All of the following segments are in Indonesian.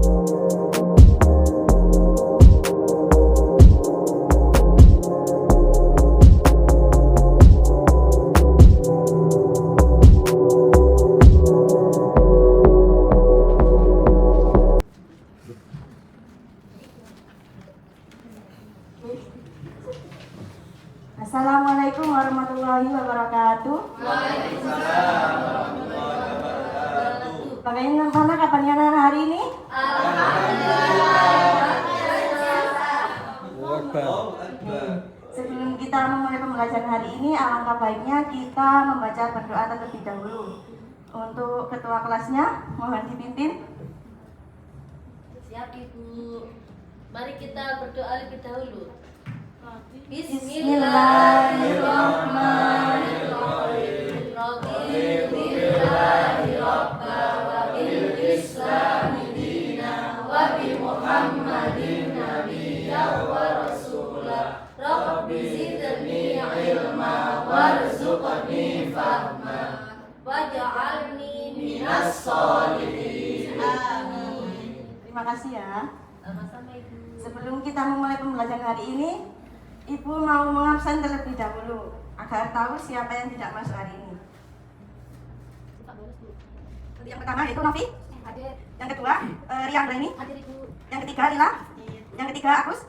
Assalamualaikum warahmatullahi wabarakatuh. Waalaikumsalam warahmatullahi wabarakatuh. Bagaimana kabarnya hari ini? Sebelum kita memulai pembelajaran hari ini, alangkah baiknya kita membaca berdoa terlebih dahulu. Untuk ketua kelasnya, mohon dipimpin. Siap Ibu. Mari kita berdoa lebih dahulu. Bismillahirrahmanirrahim. Billahi Rabba wa bil Islami dina wa bi Muhammadin nabiyya wa rasulah. Rabbi zidni ilma warzuqni fahma waj'alni minas sholihin. Amin. Terima kasih ya. Sama-sama Ibu. Sebelum kita memulai pembelajaran hari ini, Ibu mau mengabsen terlebih dahulu agar tahu siapa yang tidak masuk hari ini. Yang pertama yaitu Novi, Hadir. yang kedua Rian Raini, Hadir Ibu. yang ketiga Lila, yang ketiga Agus,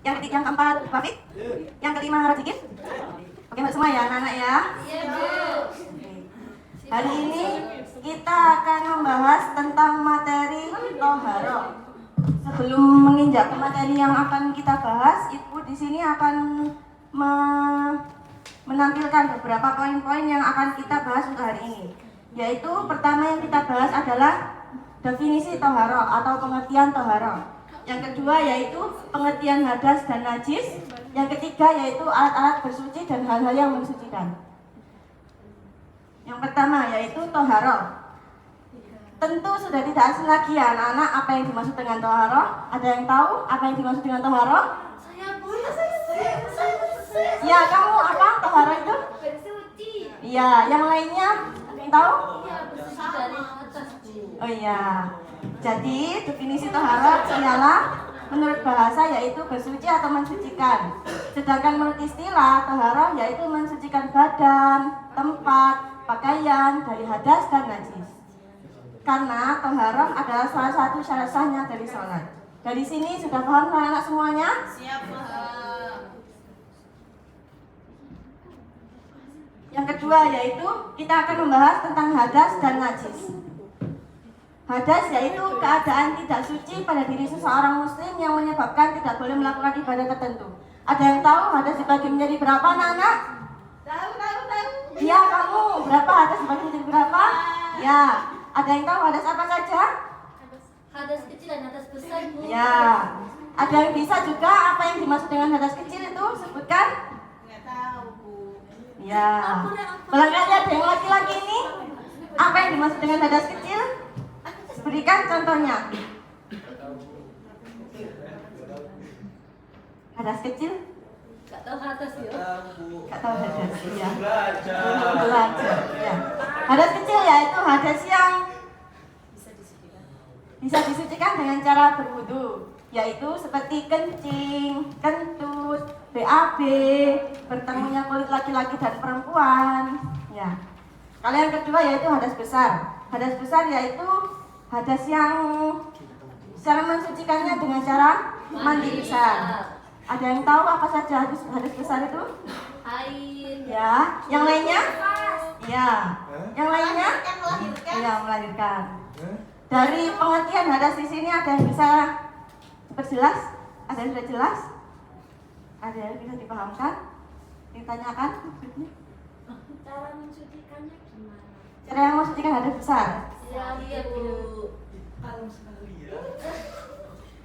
yang keempat Bafik, yang kelima Rajikin. Oke mbak semua ya anak-anak ya. Iya Bu. Hari ini kita akan membahas tentang materi Toharoh. Sebelum menginjak ke materi yang akan kita bahas, Ibu di sini akan menampilkan beberapa poin-poin yang akan kita bahas untuk hari ini. Yaitu pertama yang kita bahas adalah definisi Toharoh atau pengertian Toharoh. Yang kedua yaitu pengertian hadas dan najis. Yang ketiga yaitu alat-alat bersuci dan hal-hal yang mensucikan. Yang pertama yaitu Toharoh. Tentu sudah tidak asing lagi ya anak-anak apa yang dimaksud dengan Toharoh. Ada yang tahu apa yang dimaksud dengan Toharoh? Saya Bu. Ya, kamu apa Toharoh itu? Bersuci. Iya, yang lainnya ada yang tahu? Iya, bersuci dari atas Bu. Oh iya. Jadi definisi Toharoh ialah menurut bahasa yaitu bersuci atau mensucikan. Sedangkan menurut istilah Toharoh yaitu mensucikan badan, tempat, pakaian dari hadas dan najis. Karena Toharoh adalah salah satu syarat sahnya dari sholat. Dari sini sudah paham anak-anak semuanya? Siap paham. Yang kedua yaitu kita akan membahas tentang hadas dan najis. Hadas yaitu keadaan tidak suci pada diri seseorang muslim yang menyebabkan tidak boleh melakukan ibadah tertentu. Ada yang tahu hadas dibagi menjadi berapa anak-anak? Tahu. Ya, kamu berapa hadas dibagi menjadi berapa? Ya, ada yang tahu hadas apa saja? Hadas kecil dan hadas besar Bu. Ya, ada yang bisa juga apa yang dimaksud dengan hadas kecil itu? Sebutkan. Nggak tahu Bu. Ya, barangkali ada yang laki-laki ini. Apa yang dimaksud dengan hadas kecil? Berikan contohnya. Hadas kecil? Nggak tahu hadas ya. Gak tahu hadas, ya. Belum belajar, ya. Hadas kecil yaitu hadas yang bisa disucikan dengan cara berwudu, yaitu seperti kencing, kentut, BAB, bertemunya kulit laki-laki dan perempuan. Ya. Kalau yang kedua yaitu hadas besar. Hadas besar yaitu hadas yang cara mensucikannya dengan cara mandi besar. Ada yang tahu apa saja hadas besar itu? Air. Ya, yang lainnya? Ya, yang lainnya? Yang melahirkan. Ya, melahirkan. Dari pengertian hadas di sini ada yang bisa diperjelas? Ada yang sudah jelas? Ada yang bisa dipahamkan? Ditanyakan? Cara mensucikannya gimana? Cara yang mensucikan hadas besar. Iya Bu.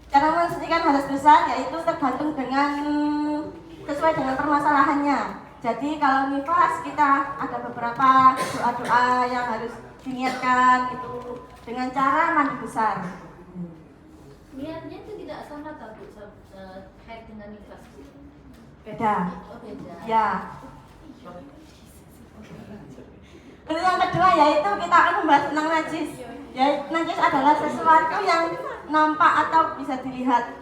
Cara mensucikan hadas besar yaitu tergantung dengan sesuai dengan permasalahannya. Jadi kalau nifas kita ada beberapa doa-doa yang harus diniatkan itu dengan cara mandi besar. Niatnya itu tidak sama tak Bu, haid dengan nifas. Beda. Oh beda. Ya. Lalu yang kedua yaitu kita akan membahas tentang najis. Ya, najis adalah sesuatu yang nampak atau bisa dilihat.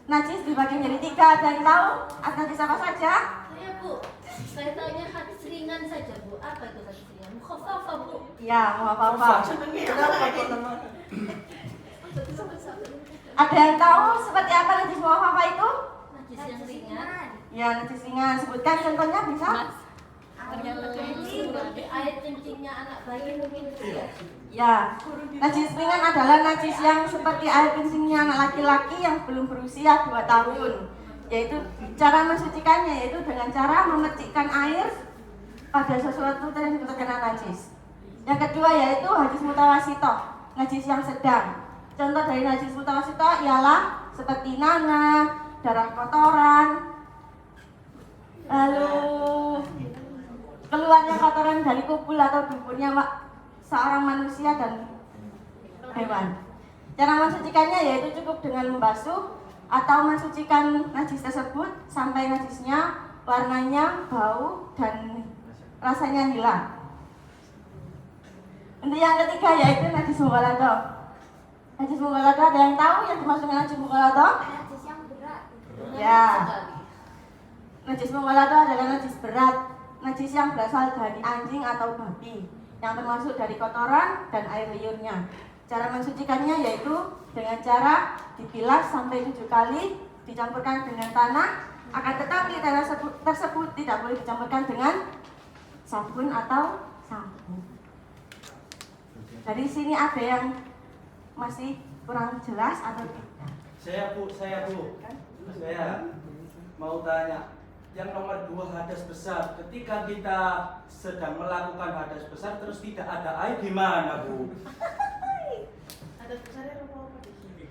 Najis dibagi menjadi 3. Ada yang tahu najis apa saja? Saya Bu, saya tanya hadis ringan saja Bu. Apa itu hadis ringan? Mukhafafah Bu. Ya, mau apa-apa. Ada yang tahu seperti apa najis mukhafafah itu? Najis yang ringan. Ya, najis ringan. Sebutkan contohnya bisa? Seperti air kencingnya anak bayi mungkin Bu ya. Ya, najis ringan adalah najis yang seperti air kencingnya anak laki-laki yang belum berusia 2 tahun. Yaitu cara mensucikannya yaitu dengan cara memercikkan air pada sesuatu yang terkena najis. Yang kedua yaitu najis mutawasitoh, najis yang sedang. Contoh dari najis mutawasitoh ialah seperti nanah, darah kotoran, lalu keluarnya kotoran dari kubul atau duburnya seorang manusia dan hewan. Cara mensucikannya yaitu cukup dengan membasuh atau mensucikan najis tersebut sampai najisnya, warnanya, bau, dan rasanya hilang. Untuk yang ketiga yaitu najis mughaladah. Najis mughaladah ada yang tahu yang dimaksud dengan najis mughaladah? Najis yang berat. Ya. Najis mughaladah adalah najis berat, najis yang berasal dari anjing atau babi, yang termasuk dari kotoran dan air liurnya. Cara mensucikannya yaitu dengan cara dibilas sampai 7 kali, dicampurkan dengan tanah. Akan tetapi tanah tersebut tidak boleh dicampurkan dengan sabun atau sampo. Dari sini ada yang masih kurang jelas atau tidak? Saya mau tanya. Yang nomor 2 hadas besar. Ketika kita sedang melakukan hadas besar terus tidak ada air gimana Bu? Hadas besar apa di sini?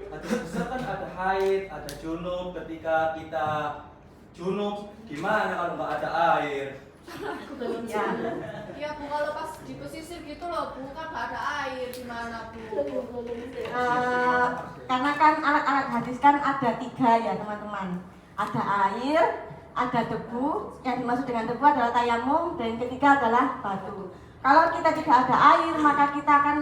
Hadas besar kan ada haid, ada junub. Ketika kita junub gimana kalau nggak ada air? Ya. Iya Bu, kalau pas di pesisir gitu loh Bu, kan nggak ada air gimana Bu? Karena kan alat-alat hadis kan ada 3 ya teman-teman. Ada air, ada debu. Yang dimaksud dengan debu adalah tayamum, dan yang ketiga adalah batu. Kalau kita tidak ada air maka kita akan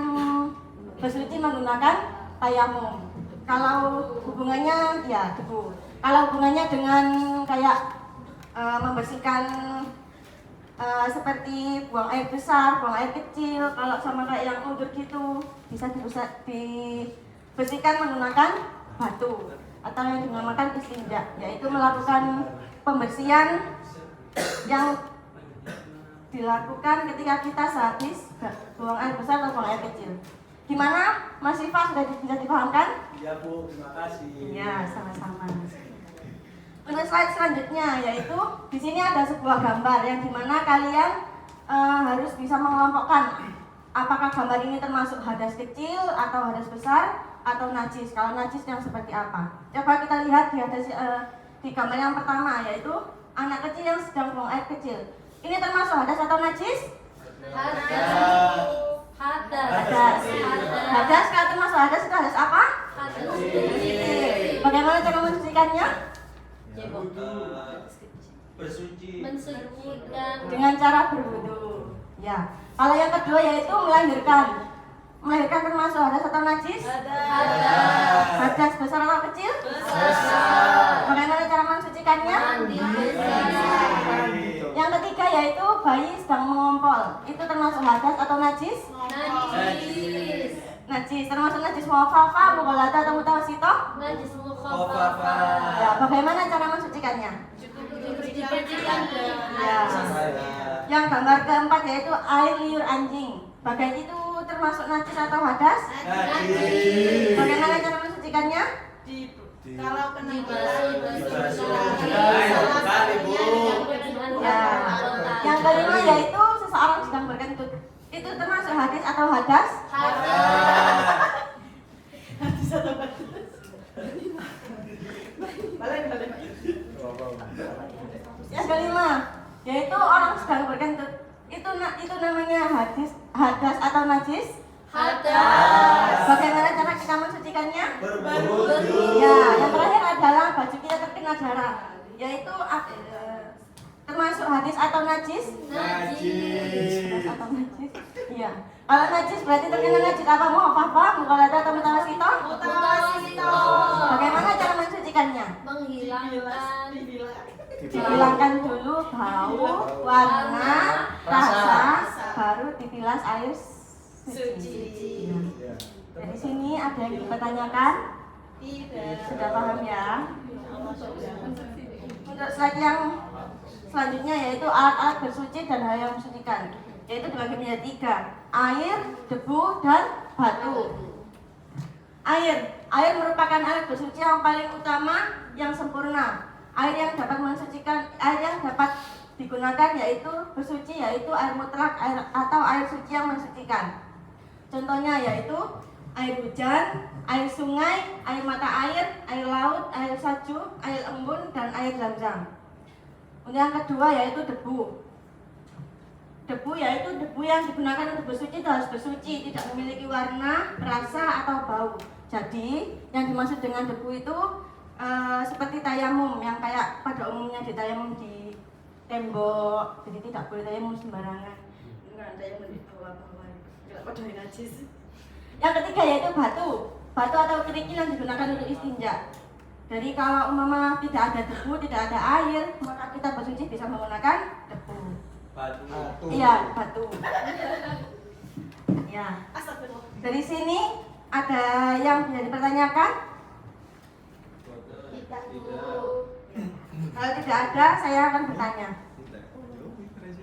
bersuci menggunakan tayamum. Kalau hubungannya ya debu. Kalau hubungannya dengan kayak membersihkan seperti buang air besar, buang air kecil, kalau sama kayak yang undur gitu bisa dibersihkan menggunakan batu atau yang dinamakan istinja, yaitu melakukan pembersihan yang dilakukan ketika kita sehabis buang air besar atau buang air kecil. Gimana Mas Siva, sudah bisa dipahamkan? Iya Bu, terima kasih. Ya, sama-sama. Untuk slide selanjutnya yaitu di sini ada sebuah gambar yang dimana kalian harus bisa mengelompokkan apakah gambar ini termasuk hadas kecil atau hadas besar atau najis. Kalau najis yang seperti apa? Coba kita lihat di gambar yang pertama yaitu anak kecil yang sedang buang air kecil. Ini termasuk hadas atau najis? Hadas. Hadas. Kalau termasuk hadas itu hadas apa? Hadas. Bagaimana cara mensucikannya? Bersuci. Mensucikan Dengan cara berwudu. Ya. Kalau yang kedua yaitu melahirkan. Melahirkan termasuk hadas atau najis? Hadas besar atau kecil? besar. Bagaimana cara mensucikannya? Mandi besar. Yang ketiga yaitu bayi sedang mengompol. Itu termasuk hadas atau najis? Najis. Najis. Termasuk najis mukhafafah, mughaladah atau mutawasitoh? Najis Mukhafafah. mukhafafah. Ya. Bagaimana cara mensucikannya? Dipercikan Ya. Yang gambar keempat yaitu air liur anjing. Bagian itu termasuk najis atau hadas? Najis. Bagaimana cara mensucikannya? Kalau kena Dibasuh. Ya. Yang kelima yaitu seseorang sedang berkentut. Itu termasuk hadis atau hadas? Yang kelima yaitu orang sedang berkentut. Itu namanya hadas atau najis? Hadas. Bagaimana cara kita mensucikannya? Berwudu. Ya, yang terakhir adalah baju kita terkena darah, yaitu termasuk hadis atau najis? Najis. Hadis atau najis? Iya. Kalau najis berarti terkena najis apa? Mukhafafah, mughaladah atau mutawasitoh? Dihilangkan dulu bau, warna, rasa, baru dibilas air suci. Ya. Dari sini ada yang dipertanyakan? Sudah paham ya? Untuk slide yang selanjutnya yaitu alat-alat bersuci dan hal yang mensucikan, yaitu dibagi menjadi 3: air, debu, dan batu. Air merupakan alat bersuci yang paling utama yang sempurna. Air yang dapat mensucikan, air yang dapat digunakan yaitu bersuci yaitu air mutlak atau air suci yang mensucikan. Contohnya yaitu air hujan, air sungai, air mata air laut, air salju, air embun, dan air zam-zam. Yang kedua yaitu debu. Debu yaitu debu yang digunakan untuk bersuci itu harus bersuci, tidak memiliki warna, rasa, atau bau. Jadi yang dimaksud dengan debu itu seperti tayamum yang kayak pada umumnya di tayamum di tembok, jadi tidak boleh tayamum sembarangan. Enggak tayamum di bawah-bawah, tidak pada najis. Yang ketiga yaitu batu atau kerikil yang digunakan untuk istinja. Jadi kalau umpama tidak ada debu, tidak ada air, maka kita bersuci bisa menggunakan debu. Batu. Iya, batu. Ya. Dari sini ada yang bisa dipertanyakan? Kalau tidak ada, saya akan bertanya.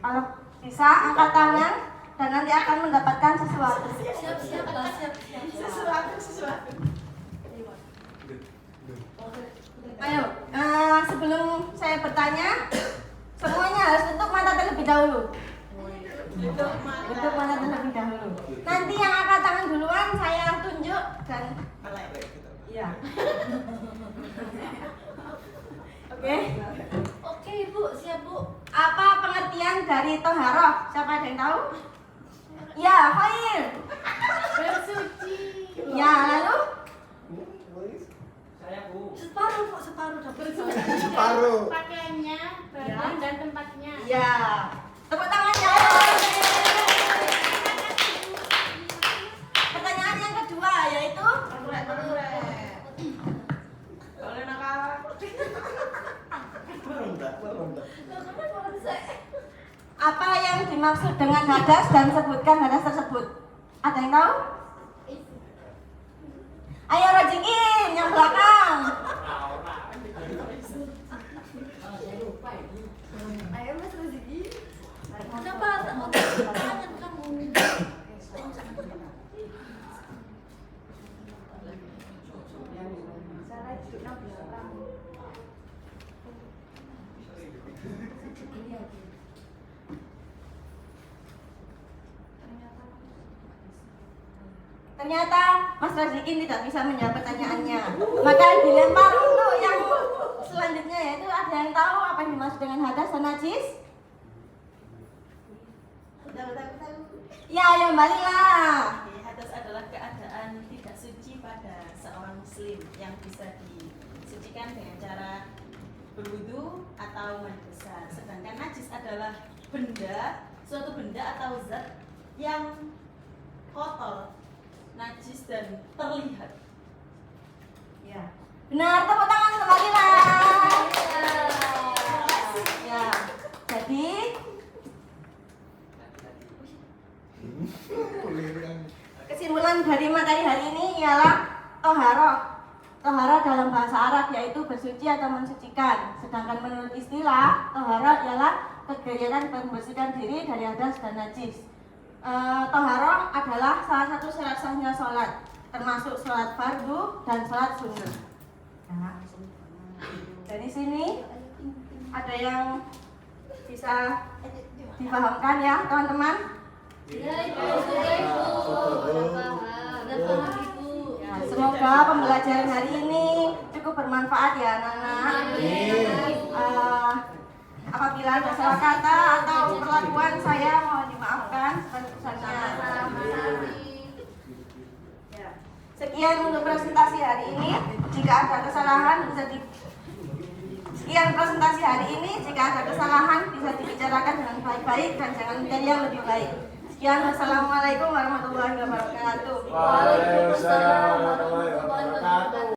Kalau bisa, angkat tangan dan nanti akan mendapatkan sesuatu. Sesuatu. Ayo, sebelum saya bertanya, semuanya harus tutup mata terlebih dahulu. Tutup mata terlebih dahulu. Nanti yang angkat tangan duluan saya tunjuk dan iya. Oke, Ibu, siap, Bu. Apa pengertian dari toharoh? Siapa ada yang tahu? Ya, Khair. Bersuci. Ya, lalu? Saya Bu. Separuh dapat Separuh. pakaiannya, badan dan tempatnya. Ya. Tepuk tangannya. Pertanyaan yang kedua yaitu apa yang dimaksud dengan hadas dan sebutkan hadas tersebut? Ada yang tahu? Ayo rojikin yang belakang. Ayo Mas Rezeki. Kenapa tangan kamu? Ternyata Mas Razikin tidak bisa menjawab pertanyaannya. Maka dilempar untuk yang selanjutnya yaitu ada yang tahu apa yang dimaksud dengan hadas dan najis? Tahu. Ya, ayo balilah. Hadas adalah keadaan tidak suci pada seorang muslim yang bisa disucikan dengan cara berwudu atau mandi besar. Sedangkan najis adalah suatu benda atau zat yang kotor, najis dan terlihat. Ya. Benar, tepuk tangan kembali lah. Ya. Jadi kesimpulan dari materi hari ini ialah toharoh. Toharoh dalam bahasa Arab yaitu bersuci atau mensucikan. Sedangkan menurut istilah, toharoh ialah kegiatan membersihkan diri dari hadas dan najis. Toharoh adalah salah satu syarat sahnya sholat, termasuk sholat fardu dan sholat sunnah. Nah, dari sini ada yang bisa dipahamkan ya teman-teman? Ya, Ibu. Sudah paham, Ibu. Ya, semoga pembelajaran hari ini cukup bermanfaat ya anak-anak. Apabila ada salah kata atau perlakuan saya mohon dimaafkan sebesar-besarnya. Ya. Sekian untuk presentasi hari ini. Jika ada kesalahan bisa dibicarakan dengan baik-baik dan jangan mencari yang lebih baik. Sekian, wassalamualaikum warahmatullahi wabarakatuh. Waalaikumsalam warahmatullahi